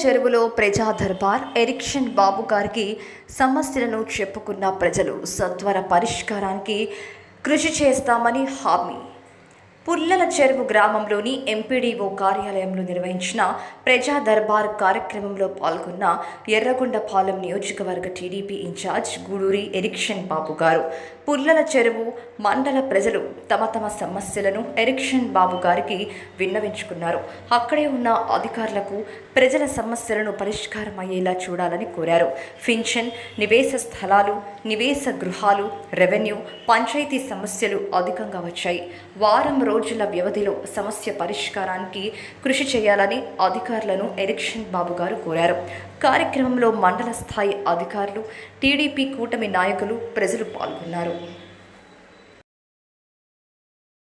చెరువులో ప్రజా దర్బార్ ఎరిక్షన్ బాబు గారికి సమస్యలను చెప్పుకున్న ప్రజలు సత్వర పరిష్కారానికి కృషి చేస్తామని హామీ. పుల్లల చెరువు గ్రామంలోని ఎంపీడీఓ కార్యాలయంలో నిర్వహించిన ప్రజా దర్బార్ కార్యక్రమంలో పాల్గొన్న ఎర్రగొండపాలెం నియోజకవర్గ టీడీపీ ఇన్ఛార్జ్ గూడూరి ఎరిక్షన్ బాబు గారు పుల్లల చెరువు మండల ప్రజలు తమ తమ సమస్యలను ఎరిక్షన్ బాబు గారికి విన్నవించుకున్నారు. అక్కడే ఉన్న అధికారులకు ప్రజల సమస్యలను పరిష్కారం అయ్యేలా చూడాలని కోరారు. పింఛన్, నివేశ స్థలాలు, నివేశ గృహాలు, రెవెన్యూ, పంచాయతీ సమస్యలు అధికంగా వచ్చాయి. వారం రోజుల వ్యవధిలో సమస్య పరిష్కారానికి కృషి చేయాలని అధికారులను ఎరిక్షన్ బాబు గారు కోరారు. కార్యక్రమంలో మండల స్థాయి అధికారులు, టీడీపీ కూటమి నాయకులు, ప్రజలు పాల్గొన్నారు.